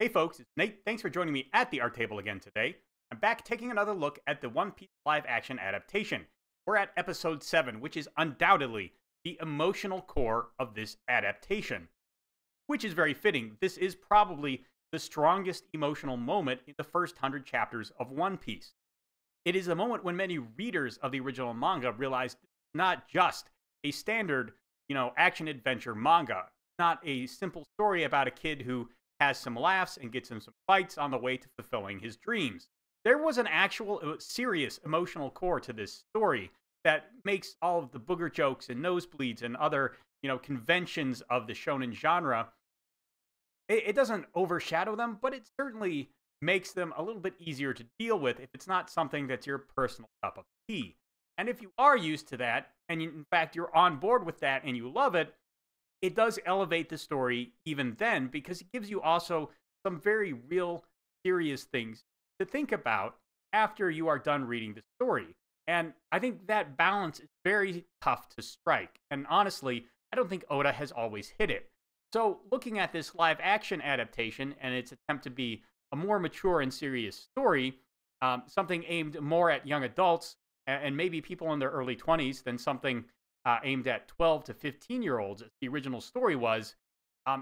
Hey folks, it's Nate. Thanks for joining me at the art table again today. I'm back taking another look at the One Piece live action adaptation. We're at episode 7, which is undoubtedly the emotional core of this adaptation. Which is very fitting. This is probably the strongest emotional moment in the first 100 chapters of One Piece. It is a moment when many readers of the original manga realized it's not just a standard, action adventure manga, not a simple story about a kid who has some laughs and gets in some fights on the way to fulfilling his dreams. There was an actual serious emotional core to this story that makes all of the booger jokes and nosebleeds and other, conventions of the shonen genre. It doesn't overshadow them, but it certainly makes them a little bit easier to deal with if it's not something that's your personal cup of tea. And if you are used to that, and in fact you're on board with that and you love it, it does elevate the story even then because it gives you also some very real, serious things to think about after you are done reading the story. And I think that balance is very tough to strike. And honestly, I don't think Oda has always hit it. So, looking at this live action adaptation and its attempt to be a more mature and serious story, something aimed more at young adults and maybe people in their early 20s than something aimed at 12 to 15-year-olds, as the original story was,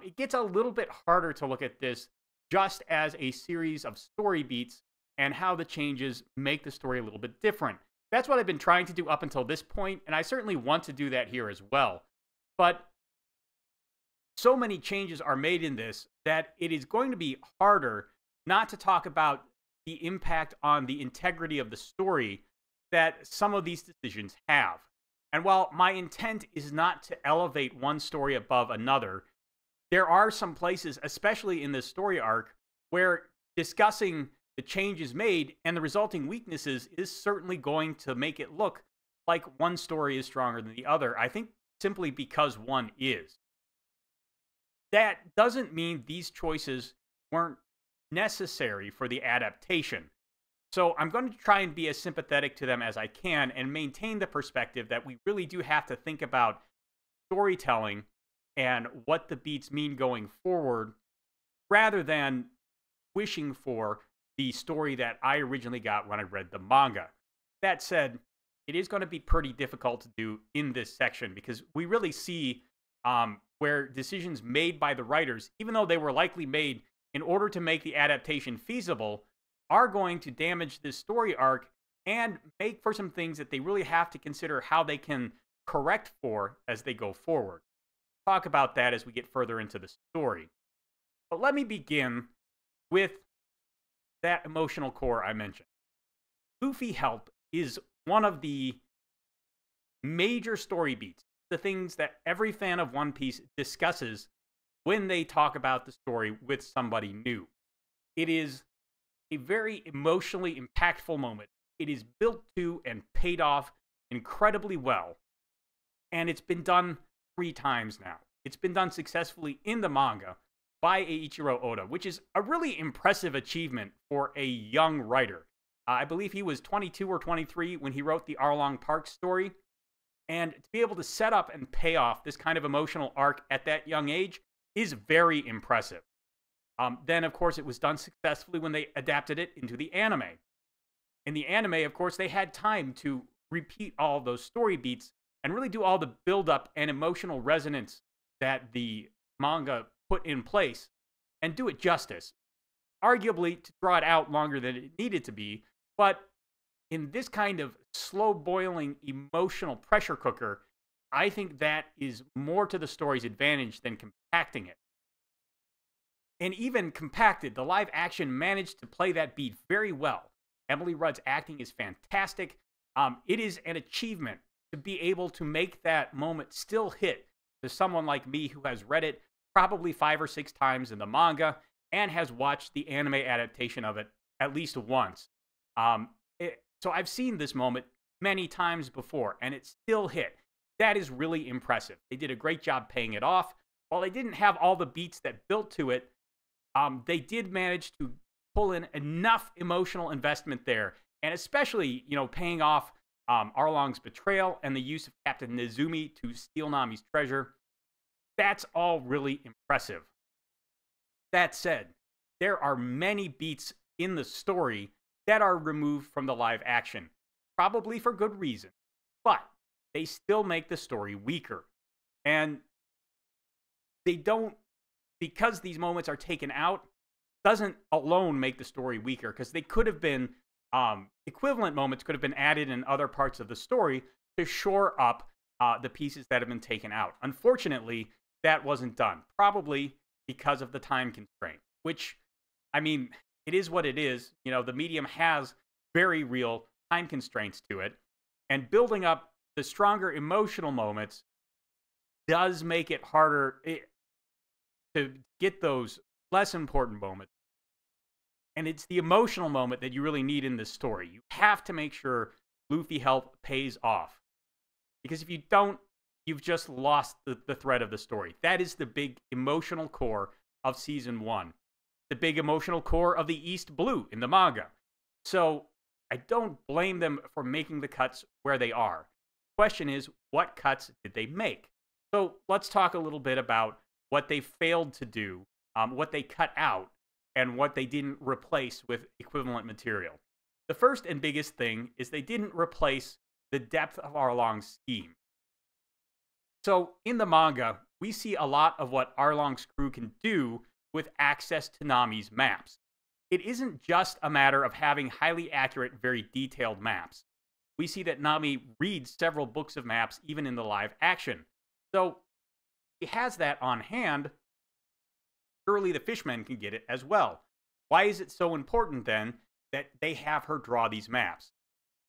it gets a little bit harder to look at this just as a series of story beats and how the changes make the story a little bit different. That's what I've been trying to do up until this point, and I certainly want to do that here as well. But so many changes are made in this that it is going to be harder not to talk about the impact on the integrity of the story that some of these decisions have. And while my intent is not to elevate one story above another, there are some places, especially in this story arc, where discussing the changes made and the resulting weaknesses is certainly going to make it look like one story is stronger than the other. I think simply because one is. That doesn't mean these choices weren't necessary for the adaptation. So I'm going to try and be as sympathetic to them as I can and maintain the perspective that we really do have to think about storytelling and what the beats mean going forward rather than wishing for the story that I originally got when I read the manga. That said, it is going to be pretty difficult to do in this section because we really see where decisions made by the writers, even though they were likely made in order to make the adaptation feasible, are going to damage this story arc and make for some things that they really have to consider how they can correct for as they go forward. Talk about that as we get further into the story. But let me begin with that emotional core I mentioned. Luffy help is one of the major story beats, the things that every fan of One Piece discusses when they talk about the story with somebody new. It is a very emotionally impactful moment. It is built to and paid off incredibly well. And it's been done 3 times now. It's been done successfully in the manga by Eiichiro Oda, which is a really impressive achievement for a young writer. I believe he was 22 or 23 when he wrote the Arlong Park story. And to be able to set up and pay off this kind of emotional arc at that young age is very impressive. Then, of course, it was done successfully when they adapted it into the anime. In the anime, of course, they had time to repeat all those story beats and really do all the build-up and emotional resonance that the manga put in place and do it justice. Arguably, to draw it out longer than it needed to be, but in this kind of slow-boiling emotional pressure cooker, I think that is more to the story's advantage than compacting it. And even compacted, the live action managed to play that beat very well. Emily Rudd's acting is fantastic. It is an achievement to be able to make that moment still hit to someone like me who has read it probably 5 or 6 times in the manga and has watched the anime adaptation of it at least once. So I've seen this moment many times before, and it still hit. That is really impressive. They did a great job paying it off. While they didn't have all the beats that built to it, they did manage to pull in enough emotional investment there, and especially, paying off Arlong's betrayal and the use of Captain Nezumi to steal Nami's treasure. That's all really impressive. That said, there are many beats in the story that are removed from the live action, probably for good reason, but they still make the story weaker. And they don't, because these moments are taken out, doesn't alone make the story weaker, because they could have been, equivalent moments could have been added in other parts of the story to shore up the pieces that have been taken out. Unfortunately, that wasn't done, probably because of the time constraint, which, I mean, it is what it is. You know, the medium has very real time constraints to it, and building up the stronger emotional moments does make it harder to get those less important moments. And it's the emotional moment that you really need in this story. You have to make sure Luffy help pays off. Because if you don't, you've just lost the thread of the story. That is the big emotional core of Season 1. The big emotional core of the East Blue in the manga. So I don't blame them for making the cuts where they are. The question is, what cuts did they make? So let's talk a little bit about what they failed to do, what they cut out, and what they didn't replace with equivalent material. The first and biggest thing is they didn't replace the depth of Arlong's scheme. So in the manga, we see a lot of what Arlong's crew can do with access to Nami's maps. It isn't just a matter of having highly accurate, very detailed maps. We see that Nami reads several books of maps even in the live action. So he has that on hand. Surely the fishmen can get it as well. Why is it so important then that they have her draw these maps?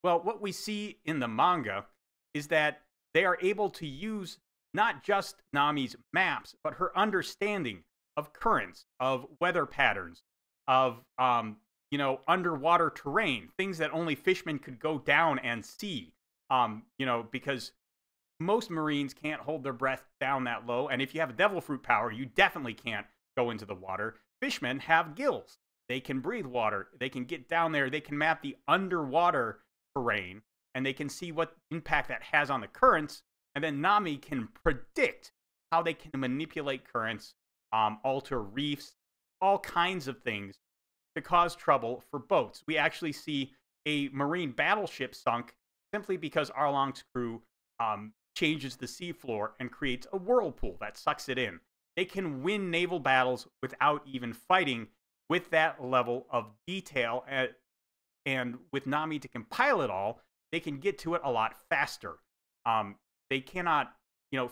Well, what we see in the manga is that they are able to use not just Nami's maps, but her understanding of currents, of weather patterns, of underwater terrain, things that only fishmen could go down and see. Because most Marines can't hold their breath down that low, and if you have a devil fruit power, you definitely can't go into the water. Fishmen have gills. They can breathe water. They can get down there. They can map the underwater terrain, and they can see what impact that has on the currents. And then Nami can predict how they can manipulate currents, alter reefs, all kinds of things to cause trouble for boats. We actually see a Marine battleship sunk simply because Arlong's crew changes the seafloor and creates a whirlpool that sucks it in. They can win naval battles without even fighting with that level of detail. And with Nami to compile it all, they can get to it a lot faster. They cannot,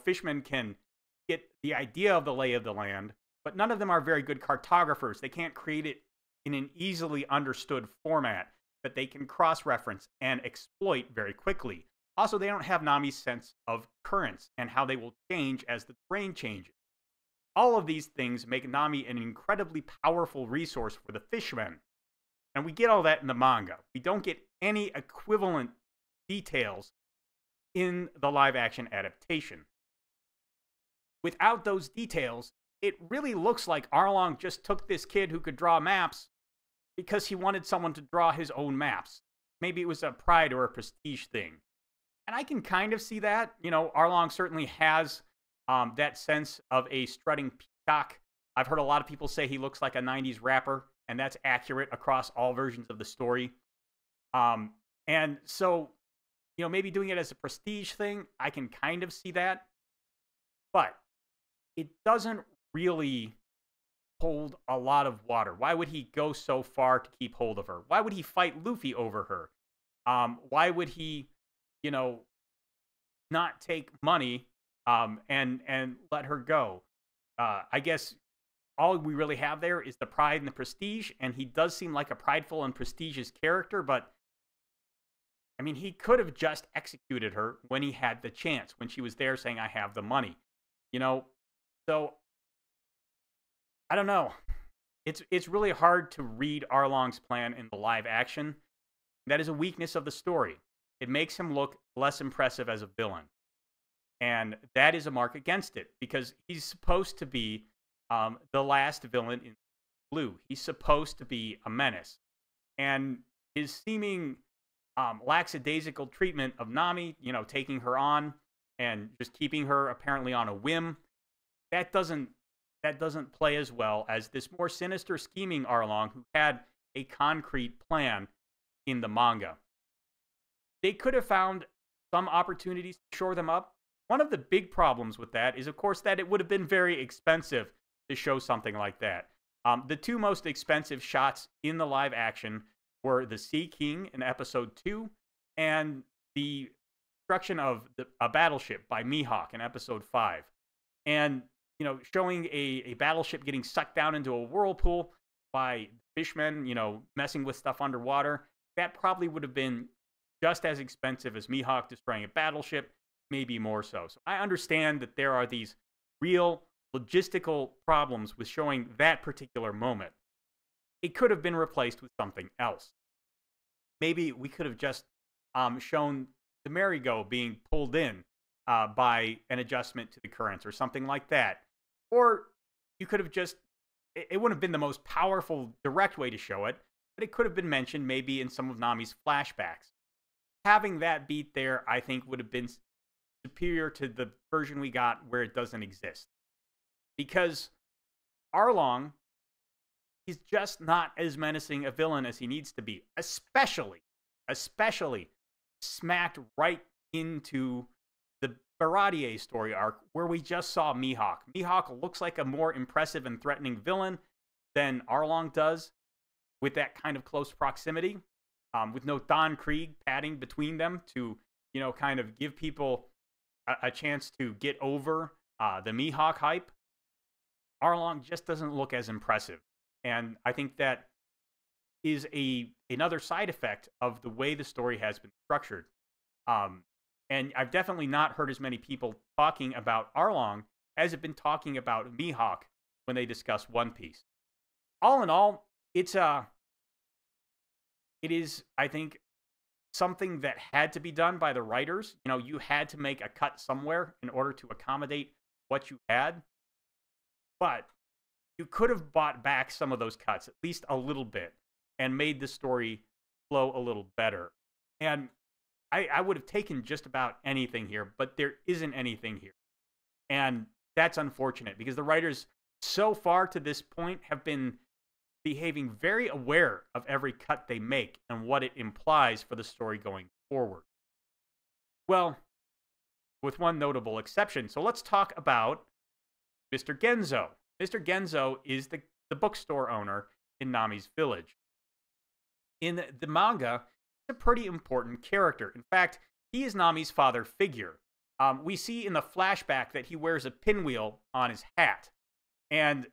fishmen can get the idea of the lay of the land, but none of them are very good cartographers. They can't create it in an easily understood format that they can cross-reference and exploit very quickly. Also, they don't have Nami's sense of currents and how they will change as the terrain changes. All of these things make Nami an incredibly powerful resource for the fishmen. And we get all that in the manga. We don't get any equivalent details in the live-action adaptation. Without those details, it really looks like Arlong just took this kid who could draw maps because he wanted someone to draw his own maps. Maybe it was a pride or a prestige thing. And I can kind of see that. Arlong certainly has that sense of a strutting peacock. I've heard a lot of people say he looks like a 90s rapper, and that's accurate across all versions of the story. And so, maybe doing it as a prestige thing, I can kind of see that. But it doesn't really hold a lot of water. Why would he go so far to keep hold of her? Why would he fight Luffy over her? Why would he, not take money and let her go? I guess all we really have there is the pride and the prestige, and he does seem like a prideful and prestigious character, but I mean, he could have just executed her when he had the chance, when she was there saying, I have the money. So I don't know. It's really hard to read Arlong's plan in the live action. That is a weakness of the story. It makes him look less impressive as a villain. And that is a mark against it, because he's supposed to be the last villain in Blue. He's supposed to be a menace. And his seeming lackadaisical treatment of Nami, taking her on and just keeping her apparently on a whim, that doesn't that doesn't play as well as this more sinister, scheming Arlong who had a concrete plan in the manga. They could have found some opportunities to shore them up. One of the big problems with that is, of course, that it would have been very expensive to show something like that. The two most expensive shots in the live action were the Sea King in episode 2 and the destruction of a battleship by Mihawk in episode 5. And, showing a battleship getting sucked down into a whirlpool by fishmen, messing with stuff underwater, that probably would have been just as expensive as Mihawk destroying a battleship, maybe more so. So I understand that there are these real logistical problems with showing that particular moment. It could have been replaced with something else. Maybe we could have just shown the merry-go being pulled in by an adjustment to the currents or something like that. Or you could have just, it wouldn't have been the most powerful, direct way to show it, but it could have been mentioned maybe in some of Nami's flashbacks. Having that beat there, I think, would have been superior to the version we got where it doesn't exist. Because Arlong, he's just not as menacing a villain as he needs to be, especially smacked right into the Baradier story arc where we just saw Mihawk. Mihawk looks like a more impressive and threatening villain than Arlong does with that kind of close proximity, with no Don Krieg padding between them to, kind of give people a chance to get over the Mihawk hype. Arlong just doesn't look as impressive. And I think that is another side effect of the way the story has been structured. And I've definitely not heard as many people talking about Arlong as have been talking about Mihawk when they discuss One Piece. All in all, it is, I think, something that had to be done by the writers. You had to make a cut somewhere in order to accommodate what you had. But you could have bought back some of those cuts, at least a little bit, and made the story flow a little better. And I would have taken just about anything here, but there isn't anything here. And that's unfortunate because the writers so far to this point have been behaving very aware of every cut they make and what it implies for the story going forward. Well, with one notable exception. So let's talk about Mr. Genzo. Mr. Genzo is the bookstore owner in Nami's village. In the manga, he's a pretty important character. In fact, he is Nami's father figure. We see in the flashback that he wears a pinwheel on his hat. And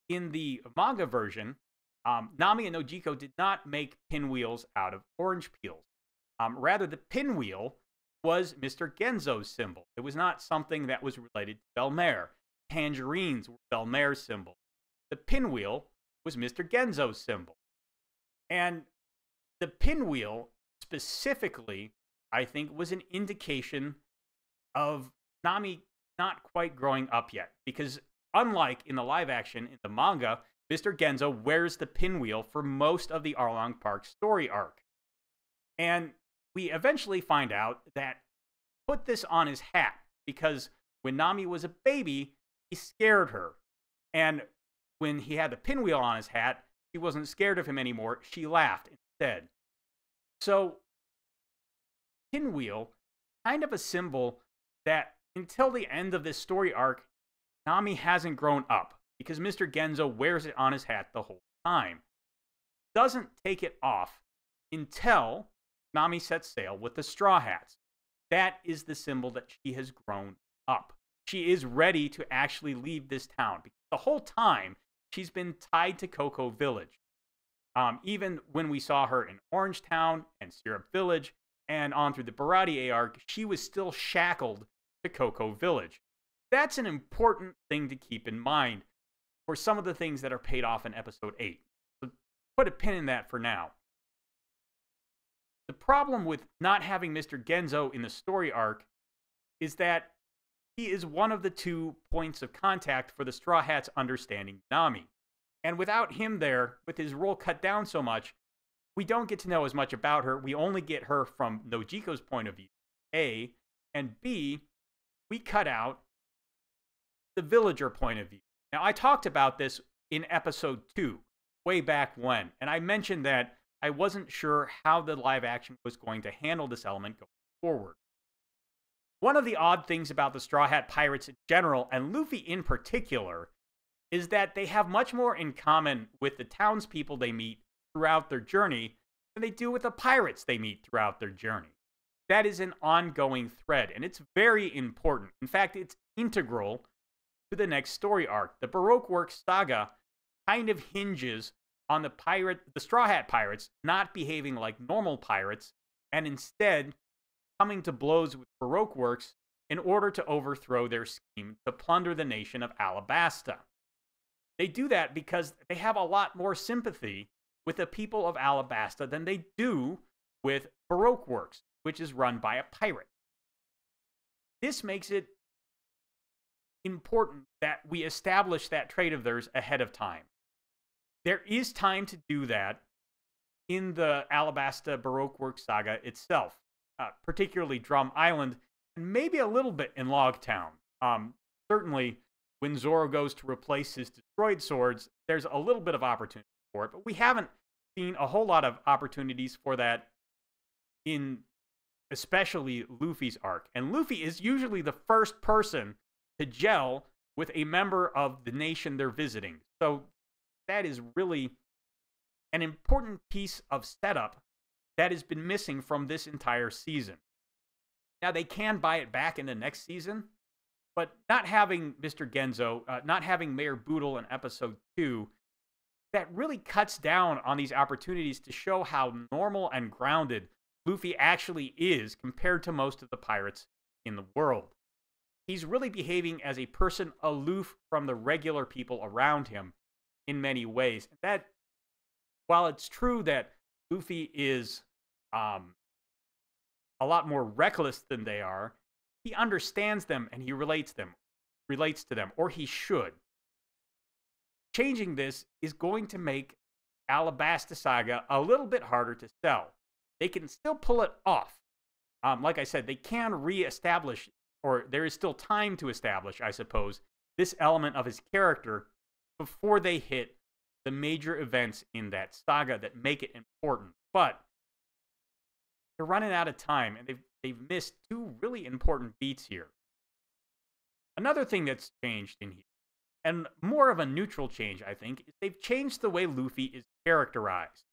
in the manga version, Nami and Nojiko did not make pinwheels out of orange peels. Rather, the pinwheel was Mr. Genzo's symbol. It was not something that was related to Belmare. Tangerines were Belmare's symbol. The pinwheel was Mr. Genzo's symbol. And the pinwheel specifically, I think, was an indication of Nami not quite growing up yet. Because unlike in the live action, in the manga, Mr. Genzo wears the pinwheel for most of the Arlong Park story arc. And we eventually find out that he put this on his hat because when Nami was a baby, he scared her. And when he had the pinwheel on his hat, she wasn't scared of him anymore. She laughed instead. So, pinwheel, kind of a symbol that until the end of this story arc, Nami hasn't grown up because Mr. Genzo wears it on his hat the whole time. Doesn't take it off until Nami sets sail with the Straw Hats. That is the symbol that she has grown up. She is ready to actually leave this town. Because the whole time, she's been tied to Cocoa Village. Even when we saw her in Orange Town and Syrup Village and on through the Baradier arc, she was still shackled to Cocoa Village. That's an important thing to keep in mind for some of the things that are paid off in Episode 8. So put a pin in that for now. The problem with not having Mr. Genzo in the story arc is that he is one of the 2 points of contact for the Straw Hats understanding Nami. And without him there, with his role cut down so much, we don't get to know as much about her. We only get her from Nojiko's point of view, A. And B, we cut out the villager point of view. Now, I talked about this in episode 2, way back when, and I mentioned that I wasn't sure how the live action was going to handle this element going forward. One of the odd things about the Straw Hat Pirates in general, and Luffy in particular, is that they have much more in common with the townspeople they meet throughout their journey than they do with the pirates they meet throughout their journey. That is an ongoing thread, and it's very important. In fact, it's integral to the next story arc. The Baroque Works saga kind of hinges on the Straw Hat Pirates not behaving like normal pirates, and instead coming to blows with Baroque Works in order to overthrow their scheme to plunder the nation of Alabasta. They do that because they have a lot more sympathy with the people of Alabasta than they do with Baroque Works, which is run by a pirate. This makes it important that we establish that trait of theirs ahead of time. There is time to do that in the Alabasta Baroque Works saga itself, particularly Drum Island, and maybe a little bit in Log Town. Certainly, when Zoro goes to replace his destroyed swords, there's a little bit of opportunity for it, but we haven't seen a whole lot of opportunities for that in especially Luffy's arc. And Luffy is usually the first person to gel with a member of the nation they're visiting. So that is really an important piece of setup that has been missing from this entire season. Now, they can buy it back in the next season, but not having Mr. Genzo, not having Mayor Boodle in episode 2, that really cuts down on these opportunities to show how normal and grounded Luffy actually is compared to most of the pirates in the world. He's really behaving as a person aloof from the regular people around him in many ways. That, while it's true that Luffy is a lot more reckless than they are, he understands them and he relates to them, or he should. Changing this is going to make Alabasta Saga a little bit harder to sell. They can still pull it off. Like I said, they can reestablish, or there is still time to establish, I suppose, this element of his character before they hit the major events in that saga that make it important. But they're running out of time, and they've missed 2 really important beats here. Another thing that's changed in here, and more of a neutral change, I think, is they've changed the way Luffy is characterized.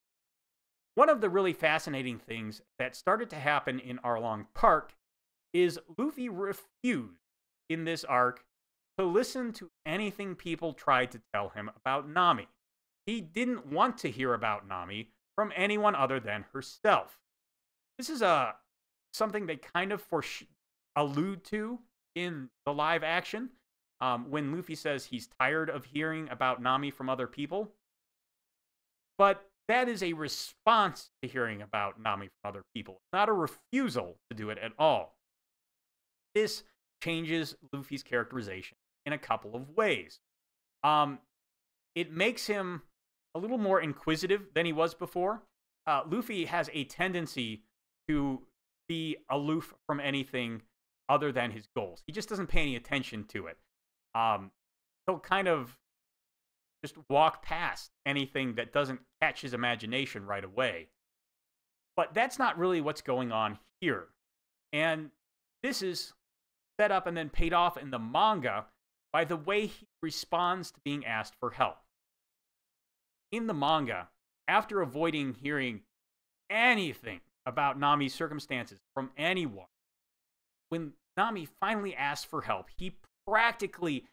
One of the really fascinating things that started to happen in Arlong Park is Luffy refused in this arc to listen to anything people tried to tell him about Nami. He didn't want to hear about Nami from anyone other than herself. This is something they kind of allude to in the live action when Luffy says he's tired of hearing about Nami from other people. But that is a response to hearing about Nami from other people, not a refusal to do it at all. This changes Luffy's characterization in a couple of ways. It makes him a little more inquisitive than he was before. Luffy has a tendency to be aloof from anything other than his goals. He just doesn't pay any attention to it. He'll kind of just walk past anything that doesn't catch his imagination right away. But that's not really what's going on here. And this is set up and then paid off in the manga by the way he responds to being asked for help. In the manga, after avoiding hearing anything about Nami's circumstances from anyone, when Nami finally asks for help, he practically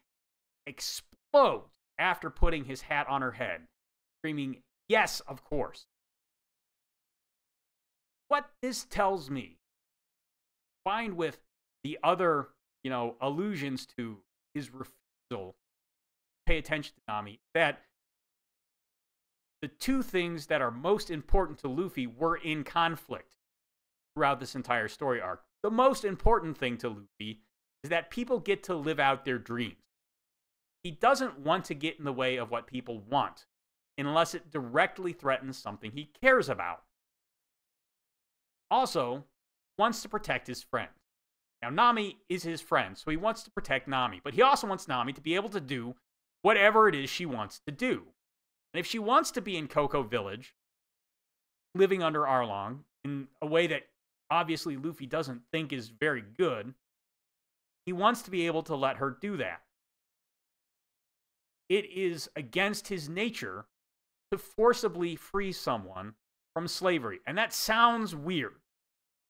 explodes after putting his hat on her head, screaming, "Yes, of course." What this tells me, combined with the other, allusions to his refusal to pay attention to Nami, that the 2 things that are most important to Luffy were in conflict throughout this entire story arc. The most important thing to Luffy is that people get to live out their dreams. He doesn't want to get in the way of what people want, unless it directly threatens something he cares about. Also, wants to protect his friends. Now, Nami is his friend, so he wants to protect Nami, but he also wants Nami to be able to do whatever it is she wants to do. And if she wants to be in Cocoa Village, living under Arlong in a way that obviously Luffy doesn't think is very good, he wants to be able to let her do that. It is against his nature to forcibly free someone from slavery. And that sounds weird.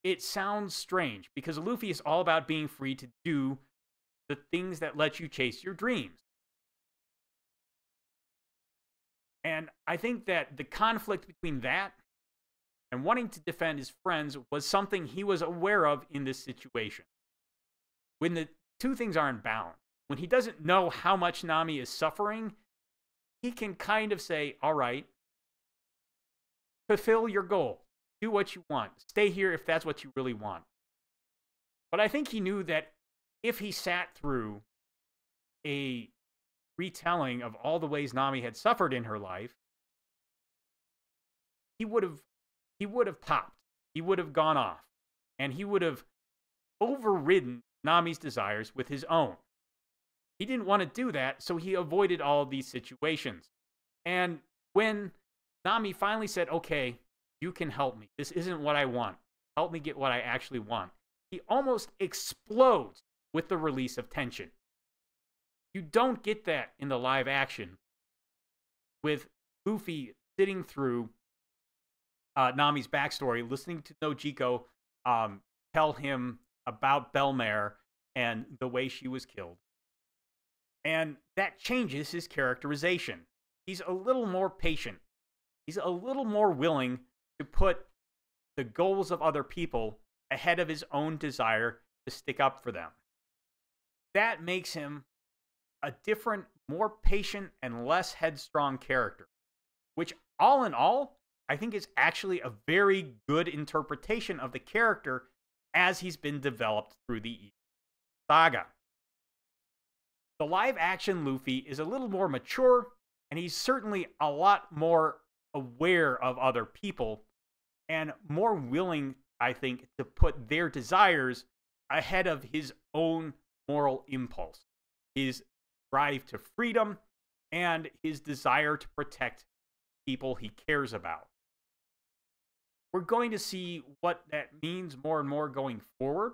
It sounds strange because Luffy is all about being free to do the things that let you chase your dreams. And I think that the conflict between that and wanting to defend his friends was something he was aware of in this situation. When the two things are in balance, when he doesn't know how much Nami is suffering, he can kind of say, all right, fulfill your goal. Do what you want. Stay here if that's what you really want. But I think he knew that if he sat through a retelling of all the ways Nami had suffered in her life, he would have popped. He would have gone off. And he would have overridden Nami's desires with his own. He didn't want to do that, so he avoided all of these situations. And when Nami finally said, okay, you can help me. This isn't what I want. Help me get what I actually want. He almost explodes with the release of tension. You don't get that in the live action with Luffy sitting through Nami's backstory, listening to Nojiko tell him about Belmare and the way she was killed. And that changes his characterization. He's a little more patient. He's a little more willing to put the goals of other people ahead of his own desire to stick up for them. That makes him a different, more patient, and less headstrong character, which all in all, I think is actually a very good interpretation of the character as he's been developed through the saga. The live-action Luffy is a little more mature, and he's certainly a lot more aware of other people and more willing, I think, to put their desires ahead of his own moral impulse, his drive to freedom, and his desire to protect people he cares about. We're going to see what that means more and more going forward,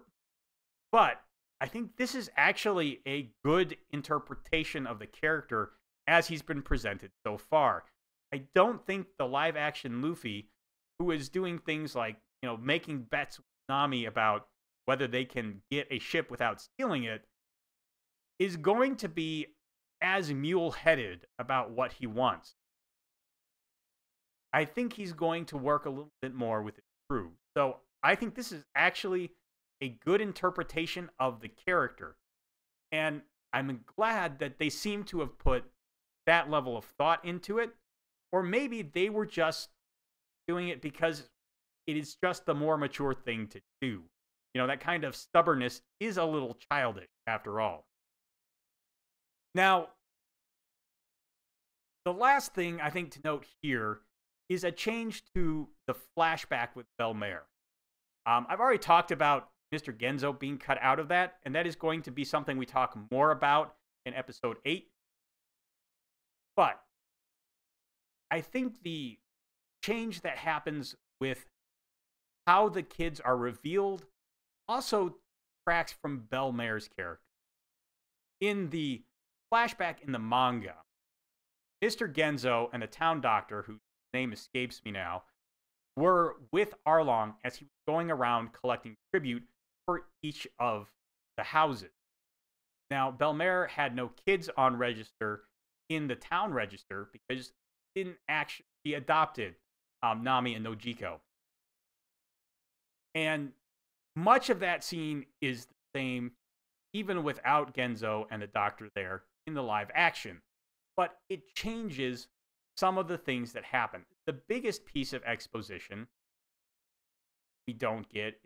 but I think this is actually a good interpretation of the character as he's been presented so far. I don't think the live-action Luffy, who is doing things like, making bets with Nami about whether they can get a ship without stealing it, is going to be as mule-headed about what he wants. I think he's going to work a little bit more with his crew. So I think this is actually a good interpretation of the character. And I'm glad that they seem to have put that level of thought into it. Or maybe they were just doing it because it is just the more mature thing to do. That kind of stubbornness is a little childish after all. Now, the last thing I think to note here is a change to the flashback with Belmare. I've already talked about Mr. Genzo being cut out of that, and that is going to be something we talk more about in episode 8. But I think the change that happens with how the kids are revealed also tracks from Belmare's character. In the flashback in the manga, Mr. Genzo and the town doctor, whose name escapes me now, were with Arlong as he was going around collecting tribute for each of the houses. Now, Belmare had no kids on register in the town register because he didn't actually adopted Nami and Nojiko. And much of that scene is the same, even without Genzo and the doctor there in the live action. But it changes some of the things that happen. The biggest piece of exposition we don't get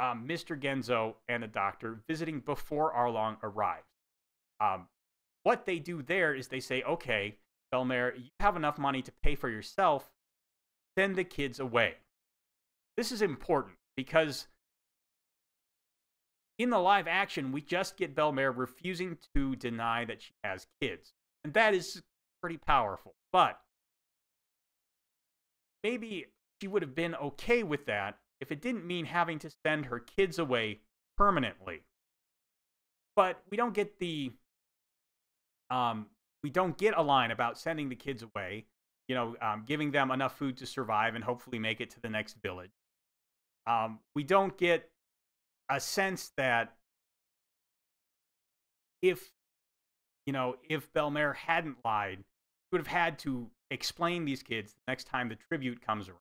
Mr. Genzo and the doctor visiting before Arlong arrives. What they do there is they say, okay, Belmare, you have enough money to pay for yourself, send the kids away. This is important because in the live action, we just get Belmare refusing to deny that she has kids. And that is pretty powerful. But maybe she would have been okay with that if it didn't mean having to send her kids away permanently. But we don't get a line about sending the kids away, giving them enough food to survive and hopefully make it to the next village. We don't get a sense that if Belmare hadn't lied, he would have had to explain these kids the next time the tribute comes around.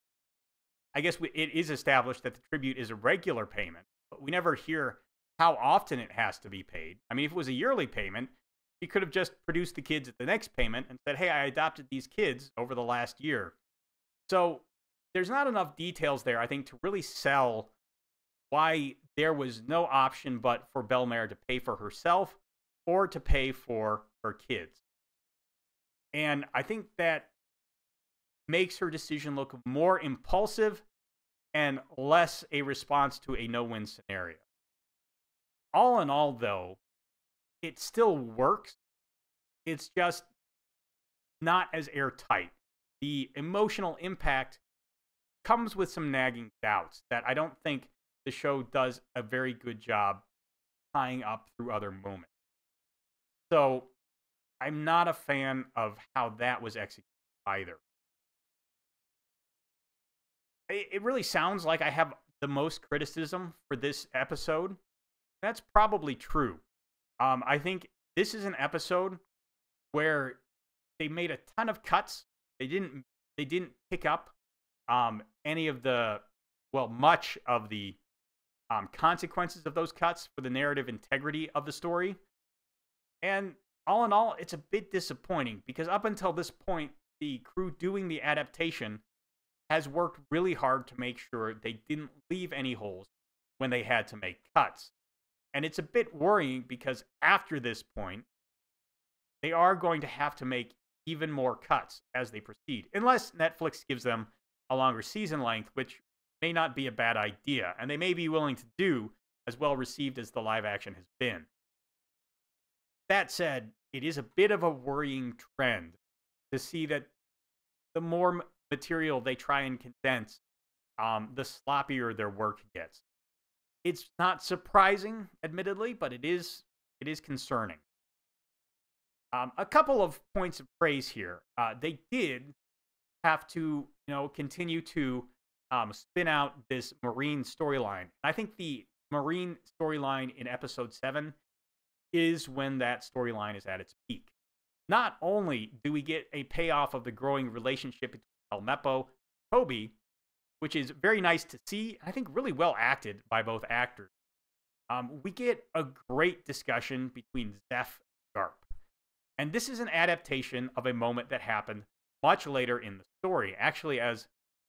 I guess it is established that the tribute is a regular payment, but we never hear how often it has to be paid. I mean, if it was a yearly payment, he could have just produced the kids at the next payment and said, hey, I adopted these kids over the last year. So there's not enough details there, I think, to really sell why there was no option but for Belmare to pay for herself or to pay for her kids. And I think that makes her decision look more impulsive and less a response to a no-win scenario. All in all, though, it still works. It's just not as airtight. The emotional impact comes with some nagging doubts that I don't think the show does a very good job tying up through other moments. So I'm not a fan of how that was executed either. It really sounds like I have the most criticism for this episode. That's probably true. I think this is an episode where they made a ton of cuts. They didn't pick up any of the, much of the consequences of those cuts for the narrative integrity of the story. And all in all, it's a bit disappointing because up until this point, the crew doing the adaptation has worked really hard to make sure they didn't leave any holes when they had to make cuts. And it's a bit worrying because after this point, they are going to have to make even more cuts as they proceed, unless Netflix gives them a longer season length, which may not be a bad idea, and they may be willing to do as well received as the live action has been. That said, it is a bit of a worrying trend to see that the more material they try and condense, the sloppier their work gets. It's not surprising, admittedly, but it is concerning. A couple of points of praise here. They did have to, continue to spin out this Marine storyline. I think the Marine storyline in episode 7 is when that storyline is at its peak. Not only do we get a payoff of the growing relationship between Helmeppo and Toby, which is very nice to see, I think really well acted by both actors. We get a great discussion between Zeph and Garp. And this is an adaptation of a moment that happened much later in the story, actually as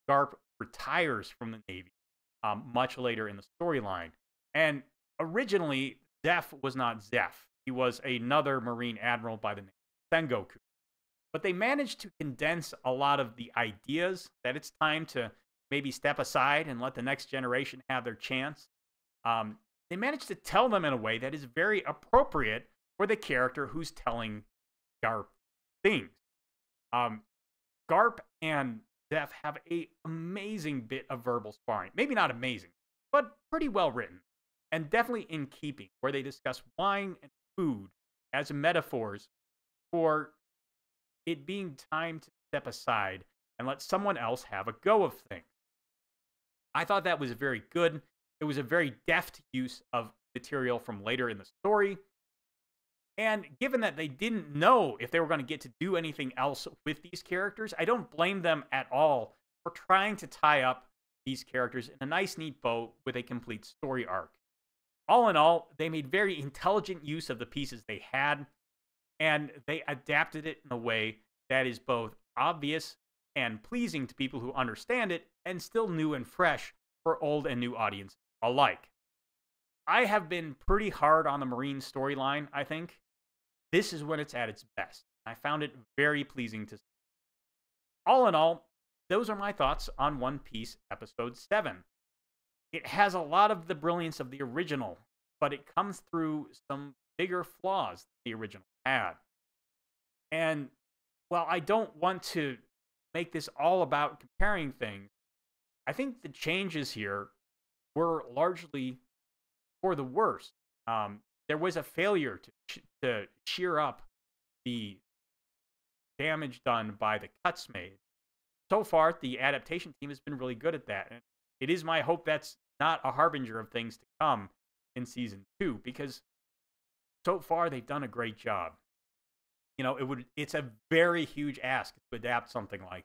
Garp retires from the Navy much later in the storyline. And originally, Zeph was not Zeph. He was another Marine admiral by the name of Sengoku. But they managed to condense a lot of the ideas that it's time to maybe step aside and let the next generation have their chance. They managed to tell them in a way that is very appropriate for the character who's telling Garp things. Garp and Zeph have an amazing bit of verbal sparring. Maybe not amazing, but pretty well written. And definitely in keeping, where they discuss wine and food as metaphors for it being time to step aside and let someone else have a go of things. I thought that was very good. It was a very deft use of material from later in the story. And given that they didn't know if they were going to get to do anything else with these characters, I don't blame them at all for trying to tie up these characters in a nice, neat bow with a complete story arc. All in all, they made very intelligent use of the pieces they had, and they adapted it in a way that is both obvious and pleasing to people who understand it, and still new and fresh for old and new audiences alike. I have been pretty hard on the Marine storyline, I think. This is when it's at its best. I found it very pleasing to see. All in all, those are my thoughts on One Piece Episode 7. It has a lot of the brilliance of the original, but it comes through some bigger flaws than the original had. And while I don't want to make this all about comparing things, I think the changes here were largely for the worse. There was a failure to shear up the damage done by the cuts made. So far, the adaptation team has been really good at that. And it is my hope that's not a harbinger of things to come in season 2, because so far they've done a great job. You know, it's a very huge ask to adapt something like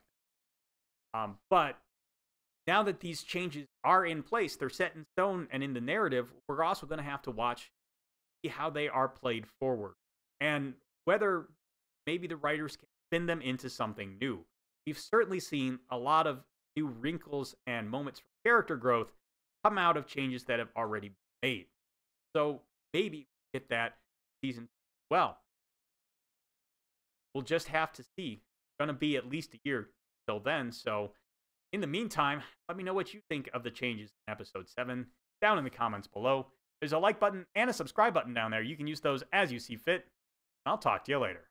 that. But now that these changes are in place, they're set in stone and in the narrative, we're also going to have to watch how they are played forward and whether maybe the writers can spin them into something new. We've certainly seen a lot of new wrinkles and moments for character growth come out of changes that have already been made. So maybe we get that season 2 as well. We'll just have to see. It's going to be at least a year till then. So in the meantime, let me know what you think of the changes in episode 7 down in the comments below. There's a like button and a subscribe button down there. You can use those as you see fit. I'll talk to you later.